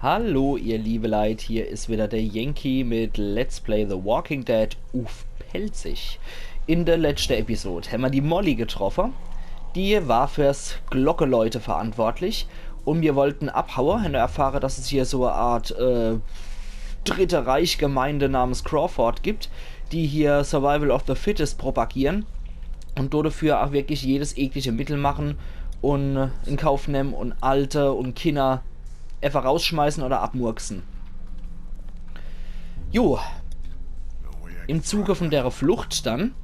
Hallo ihr liebe Leid, hier ist wieder der Yankee mit Let's Play The Walking Dead Uff Pelzig. In der letzten Episode haben wir die Molly getroffen. Die war fürs Glockeläute verantwortlich und wir wollten abhauen. Haben erfahren, dass es hier so eine Art Dritte Reich Gemeinde namens Crawford gibt, die hier Survival of the Fittest propagieren und dafür auch wirklich jedes eklige Mittel machen und in Kauf nehmen und Alte und Kinder einfach rausschmeißen oder abmurksen. Jo, im Zuge von der Flucht dann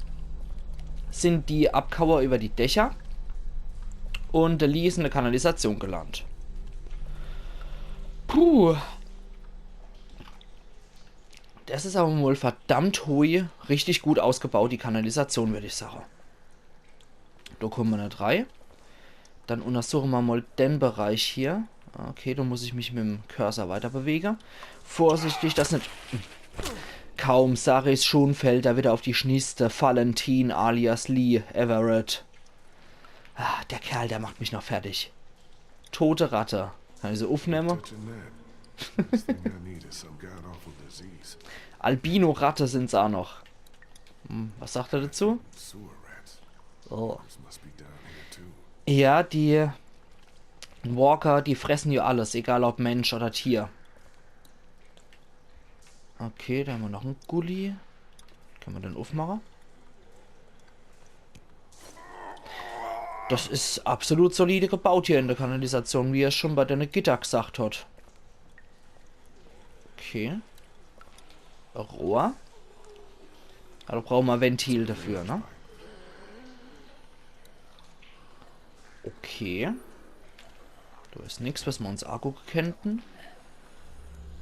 sind die Abkauer über die Dächer und Lee ist in der Kanalisation gelandet. Puh. Das ist aber wohl verdammt hui, richtig gut ausgebaut, die Kanalisation, würde ich sagen. Da kommen wir nicht rein. Dann untersuchen wir mal den Bereich hier. Okay, da muss ich mich mit dem Cursor weiter bewegen. Vorsichtig, dass nicht... Kaum Saris Schonfeld da wieder auf die Schnieste. Valentin alias Lee Everett. Ah, der Kerl, der macht mich noch fertig. Tote Ratte. Kann ich sie aufnehmen? Albino-Ratte sind's auch noch. Was sagt er dazu? Oh. Ja, die Walker, die fressen ja alles, egal ob Mensch oder Tier. Okay, da haben wir noch einen Gully. Können wir den aufmachen? Das ist absolut solide gebaut hier in der Kanalisation, wie er schon bei deiner Gitter gesagt hat. Okay. Rohr. Da brauchen wir ein Ventil dafür, ne? Okay. Da ist nichts, was wir uns Akku könnten.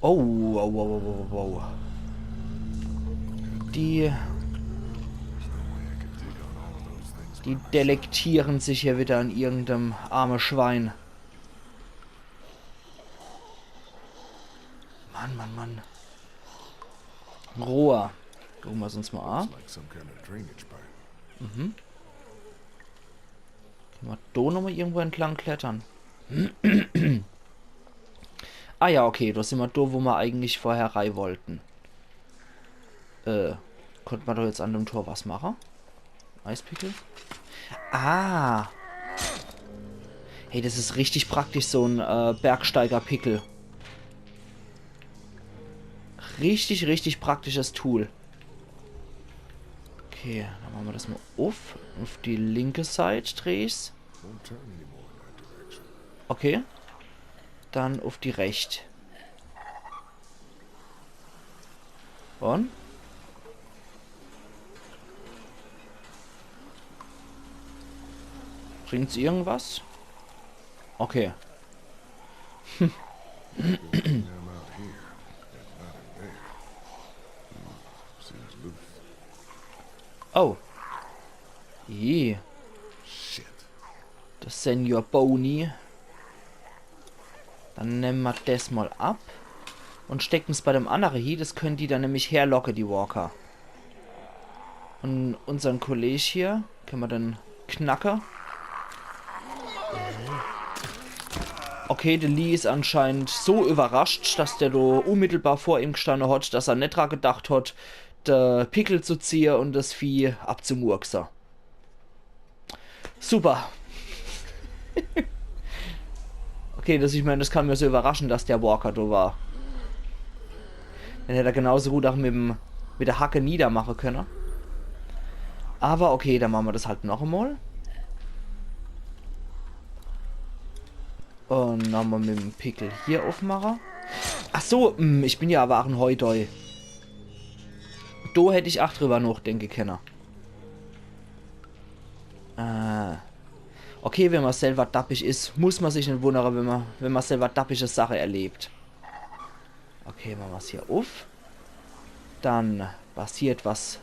Oh, wow, wow, wow, wow. Die delektieren sich hier wieder an irgendeinem armen Schwein. Mann, Mann, Mann. Rohr. Gucken wir es uns mal an. Mhm. Können wir da nochmal irgendwo entlang klettern? Ah ja, okay, da sind wir da, wo wir eigentlich vorher rein wollten. Konnte man doch jetzt an dem Tor was machen? Eispickel? Ah! Hey, das ist richtig praktisch, so ein Bergsteiger-Pickel. Richtig, richtig praktisches Tool. Okay, dann machen wir das mal auf. Auf die linke Seite drehe ich's. Okay. Dann auf die rechte. Und? Bringt's irgendwas? Okay. Oh. Je. Das Senior Boney. Dann nehmen wir das mal ab. Und stecken es bei dem anderen hier. Das können die dann nämlich herlocken, die Walker. Und unseren Kollege hier. Können wir dann knacken. Okay, der Lee ist anscheinend so überrascht, dass der da unmittelbar vor ihm gestanden hat, dass er nicht dran gedacht hat, der Pickel zu ziehen und das Vieh abzumurksen. Super. Okay, ich meine, das kann mir so überraschen, dass der Walker da war. Dann hätte er genauso gut auch mit der Hacke niedermachen können. Aber okay, dann machen wir das halt noch einmal. Und nochmal mit dem Pickel hier aufmachen. Ach so, ich bin ja aber auch ein Heudeu. Da hätte ich auch drüber nachdenken können. Okay, wenn man selber dappig ist, muss man sich nicht wundern, wenn man selber dappische Sache erlebt. Okay, machen wir es hier auf. Dann passiert, was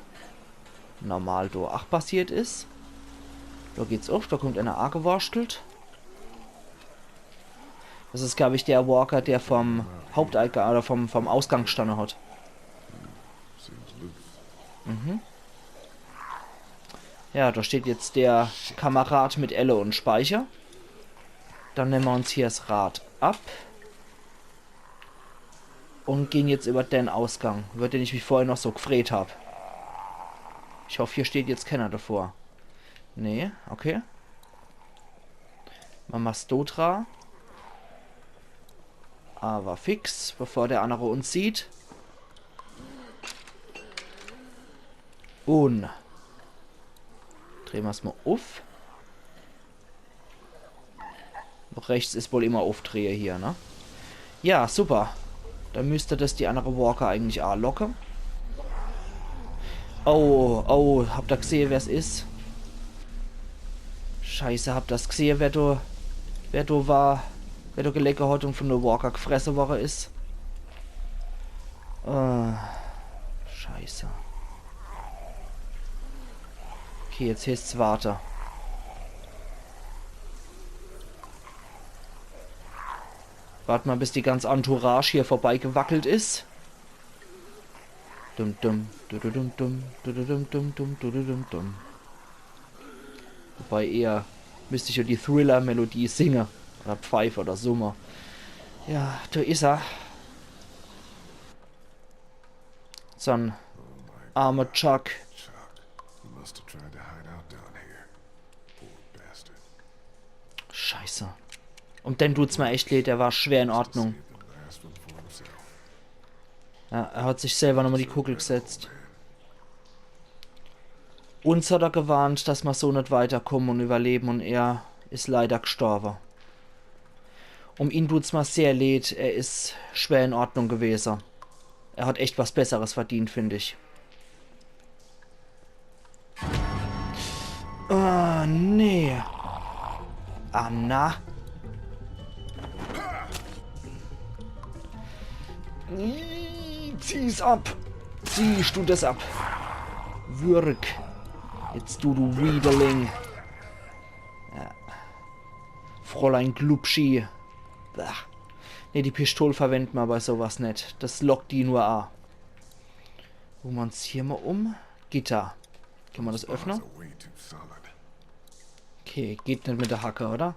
normal da auch passiert ist. Da geht's auf, da kommt einer angewurstelt. Das ist, glaube ich, der Walker, der vom Haupteingang oder vom Ausgang gestanden hat. Mhm. Ja, da steht jetzt der Kamerad mit Elle und Speicher. Dann nehmen wir uns hier das Rad ab. Und gehen jetzt über den Ausgang. Wird den ich wie vorher noch so gefreht habe. Ich hoffe, hier steht jetzt keiner davor. Nee, okay. Mama Stotra. Aber fix, bevor der andere uns sieht. Und drehen wir es mal auf. Noch rechts ist wohl immer Aufdreher hier, ne? Ja, super. Dann müsste das die andere Walker eigentlich auch locken. Oh, oh, habt ihr gesehen, wer es ist? Scheiße, habt ihr das gesehen, wer du war, wer du gelegen hat und von der Walker gefressen worden ist? Scheiße. Okay, jetzt heißt es warten. Warte mal, bis die ganze Entourage hier vorbeigewackelt ist. Dum dum, dum dum dum, dum dum dum, dum dum. Wobei eher müsste ich ja die Thriller-Melodie singen. Oder Pfeife oder Summer. Ja, da ist er. So ein armer Chuck. Scheiße. Und dann tut's mir echt leid, der war schwer in Ordnung. Ja, er hat sich selber nochmal die Kugel gesetzt. Uns hat er gewarnt, dass wir so nicht weiterkommen und überleben und er ist leider gestorben. Um ihn tut's mir sehr leid, er ist schwer in Ordnung gewesen. Er hat echt was Besseres verdient, finde ich. Ah, nee. Ah, na. Zieh's ab. Ziehst du das ab. Würg. Jetzt du Widerling. Ja. Fräulein Glubschi. Ne, die Pistole verwenden wir bei sowas nicht. Das lockt die nur an. Gucken wir uns hier mal um. Gitter. Können wir das öffnen? Okay, geht nicht mit der Hacke, oder?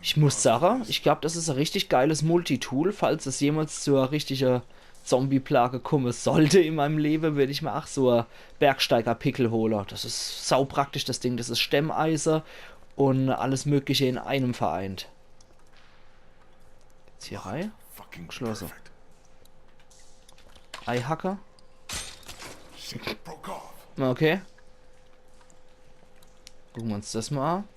Ich muss sagen, ich glaube, das ist ein richtig geiles Multitool. Falls es jemals zur richtigen Zombie-Plage kommen sollte in meinem Leben, würde ich mir auch so ein Bergsteiger-Pickel holen. Das ist sau praktisch, das Ding. Das ist Stemmeisen und alles Mögliche in einem vereint. Jetzt hier rein. Geschlossen. Eihacker. Okay. Gucken wir uns das mal an.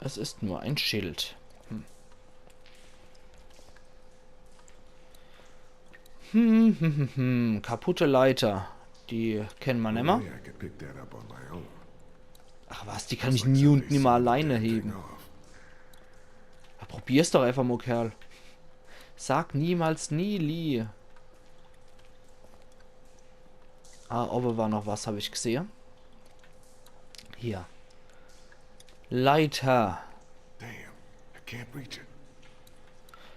Es ist nur ein Schild. Kaputte Leiter. Die kennen wir nicht mehr. Ach was, die kann ich nie und nimmer alleine heben. Ja, probier's doch einfach mal, Kerl. Sag niemals nie, Lee. Ah, oben war noch was, habe ich gesehen. Hier. Leiter.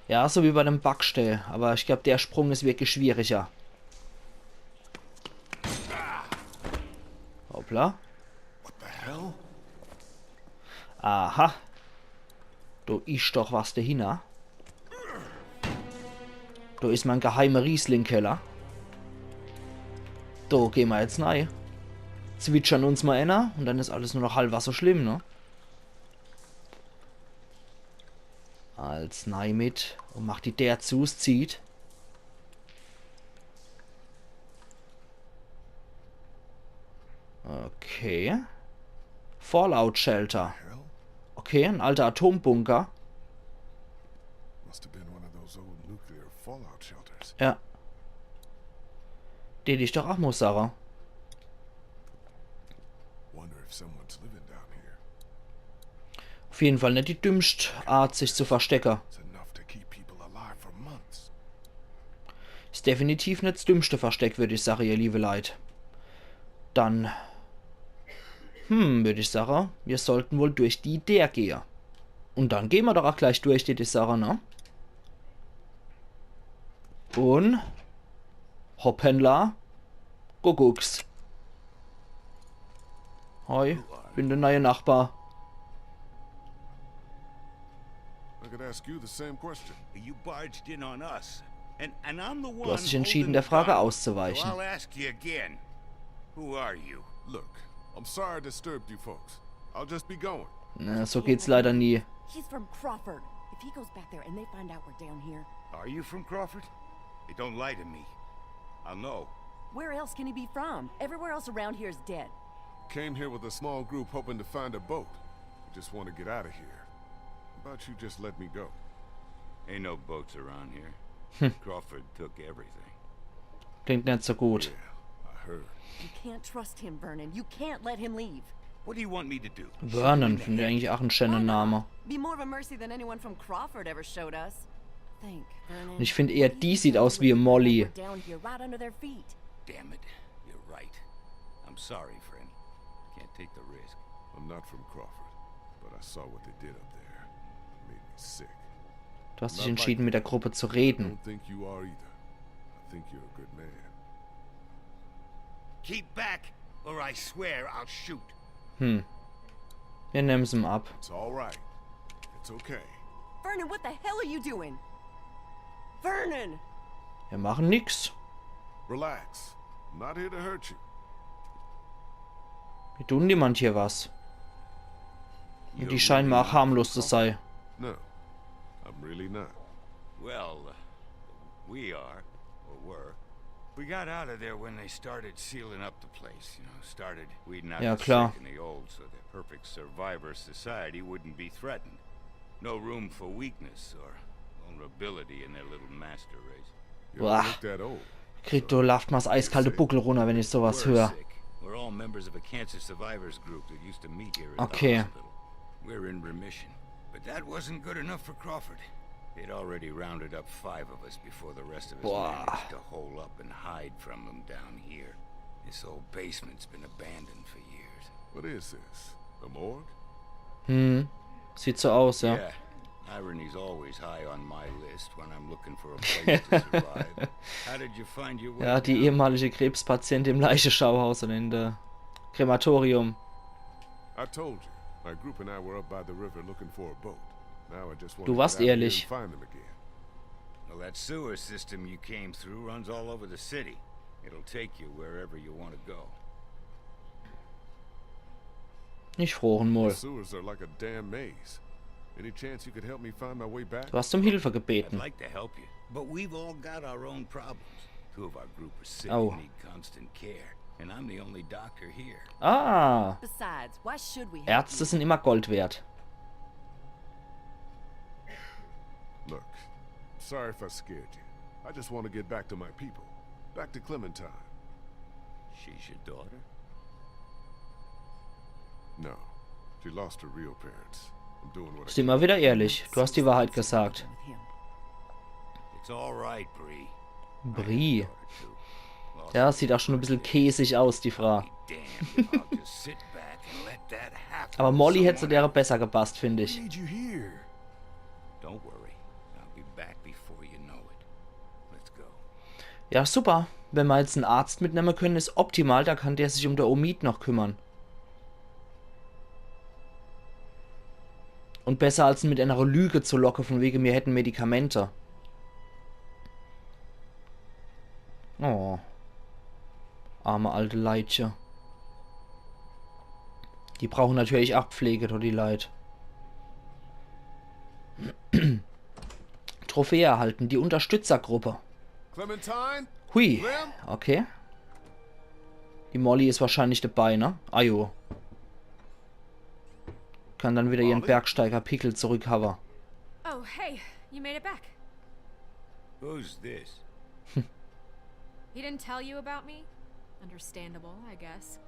Ja, so wie bei dem Backstell. Aber ich glaube, der Sprung ist wirklich schwieriger. Hoppla. Aha. Du ist doch was dahinter. Da ist mein geheimer Riesling-Keller. Da gehen wir jetzt rein. Zwitschern uns mal einer und dann ist alles nur noch halb so schlimm, ne? Als nein mit und macht die der zu, es zieht. Okay. Fallout Shelter. Okay, ein alter Atombunker. Ja. Den ich doch auch muss, Sarah. Auf jeden Fall nicht die dümmste Art, sich zu verstecken. Ist definitiv nicht das dümmste Versteck, würde ich sagen, ihr liebe Leid. Dann, würde ich sagen, wir sollten wohl durch die der gehen. Und dann gehen wir doch auch gleich durch die Sache, ne? Und Hoppenla, Gucks. Hoi, bin der neue Nachbar. I could ask you the same question. You barged in on us, and I'm the one Du hast dich entschieden, holding der the Frage gun. auszuweichen. So I'll ask you again. Who are you? Look, I'm sorry I disturbed you folks. I'll just be going. Na, so geht's leider nie. He's from Crawford. If he goes back there and they find out we're down here, Are you from Crawford? Hey, don't lie to me. I'll know. where else can he be from? Everywhere else around here is dead. Came here with a small group hoping to find a boat. We just want to get out of here. How about you just let me go? Ain't no boats around here. Crawford took everything. Klingt nicht so gut. Yeah, I heard. You can't trust him, Vernon. You can't let him leave. What do you want me to do? Vernon finde ich eigentlich auch ein schöner Name. Be more of a mercy than anyone from Crawford ever showed us. Think, Vernon. Und ich finde eher, die sieht aus wie Molly. We're down here, right under their feet. Damn it. You're right. I'm sorry, friend. Can't take the risk. I'm not from Crawford, but I saw what they did up there. It made me sick. Du hast dich entschieden, mit der Gruppe zu reden. Don't think you are either. I think you're a good man. Keep back, or I swear I'll shoot. Wir nehmen es ihm ab. It's all right. It's okay. Vernon, what the hell are you doing? Vernon! Wir machen nix. Relax. I'm not here to hurt you. Wir tun niemand hier was. Und die scheinen mir auch harmlos zu sein. No, I'm really not. Well, we are, or were. We got out of there when they started sealing up the place, you know, started weeding out Ja, the klar. sick and the old so the perfect survivor society wouldn't be threatened. No room for weakness or vulnerability in their little master race. You don't Boah. look that old. Kriegt du Laftmas eiskalte Buckel runter, wenn ich sowas We're höre. sick. We're all members of a cancer survivors group that used to meet here at Okay. the hospital. We're in remission. But that wasn't good enough for Crawford. They'd already rounded up 5 of us before the rest of us Boah. managed to hole up and hide from them down here. This old basement's been abandoned for years. What is this? A morgue? Sieht so aus, ja. Yeah, irony's always high on my list when I'm looking for a place to survive. How did you find your way Ja, die down? ehemalige Krebspatientin im Leichenschauhaus und in der Krematorium. I told you. My group and I were up by the river looking for a boat. Now I just want Du to warst get out of here ehrlich. and find them again. Well, that sewer system you came through runs all over the city. It'll take you wherever you want to go. Ich froren The mal. sewers are like a damn maze. Any chance you could help me find my way back? Du hast um Hilfe I'd gebeten. like to help you, but we've all got our own problems. 2 of our group are sick Oh. and need constant care, and I'm the only doctor here. Ah, Besides, why should we help Ärzte you? sind immer Gold wert. Look, sorry if I scared you. I just want to get back to my people. Back to Clementine. She's your daughter? No, she lost her real parents. I'm doing what I Ist immer wieder ehrlich. Du hast die Wahrheit gesagt. With him. It's all right, Bree. Brie. Daughter, too. Lost Ja, sieht auch schon ein bisschen käsig aus, die Frau. Be damned if I'll just sit back and let that happen. Aber Molly to hätte zu someone der besser gepasst, finde ich. need you here. Don't worry. I'll be back before you know it. Let's go. Ja, super. Wenn wir jetzt einen Arzt mitnehmen können, ist optimal. Da kann der sich um der Omid noch kümmern. Und besser als mit einer Lüge zu locken, von wegen wir hätten Medikamente. Oh. Arme alte Leitche. Die brauchen natürlich auch Pflege, doch die Leid. Trophäe erhalten, die Unterstützergruppe. Clementine? Hui, Clem? okay. Die Molly ist wahrscheinlich dabei, ne? Ajo. Kann dann wieder ihren Molly? Bergsteiger-Pickel zurückhaben. Oh, hey, you made it back. Who's this? He didn't tell you about me? Understandable, I guess.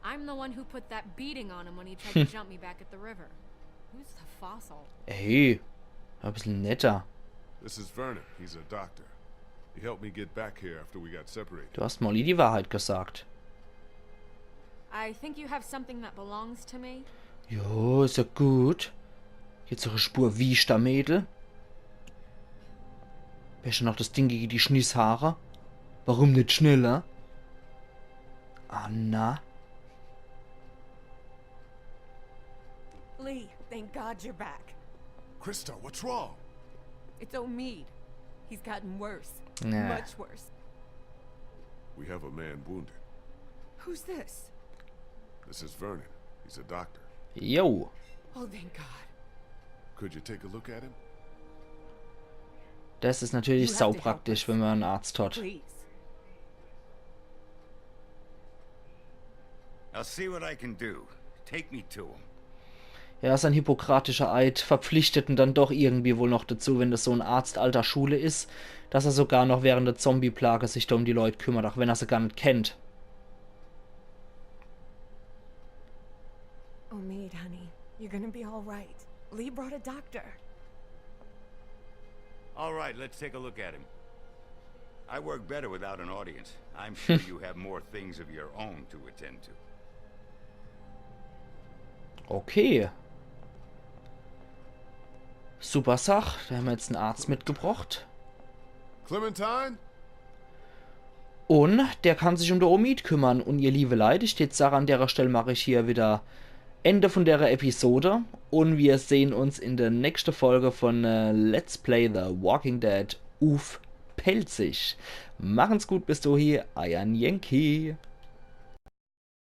I'm the one who put that beating on him when he tried to jump me back at the river. Who's the fossil? Ey, ein bisschen netter. This is Vernon. He's a doctor. He helped me get back here after we got separated. Du hast Molly die Wahrheit gesagt. I think you have something that belongs to me. Jo, ist ja gut. Jetzt noch eine Spur Wiester, Mädel. Wäsche noch das Ding gegen die Schnisshaare. Warum nicht schneller? Anna. Lee, thank God you're back. Krista, what's wrong? It's Omid. He's gotten worse. Ja. Much worse. We have a man wounded. Who's this? This is Vernon. He's a doctor. Jo. Oh, thank God. Could you take a look at him? Das ist natürlich saupraktisch, wenn man einen Arzt hat. Please. I'll see what I can do. Take me to him. Ja, sein hippokratischer Eid verpflichtet ihn dann doch irgendwie wohl noch dazu, wenn das so ein Arzt alter Schule ist, dass er sogar noch während der Zombie-Plage sich da um die Leute kümmert, auch wenn er sie gar nicht kennt. Omid, honey, you're gonna be all right. Lee brought a doctor. All right, let's take a look at him. I work better without an audience. I'm sure you have more things of your own to attend to. Okay. Super Sach, da haben wir jetzt einen Arzt mitgebracht. Clementine? Und der kann sich um den Omid kümmern. Und ihr liebe Leute, ich jetzt sage, an der Stelle mache ich hier wieder Ende von der Episode. Und wir sehen uns in der nächsten Folge von Let's Play The Walking Dead. Pelzig. Machen's gut bis dahin, euer Yankee.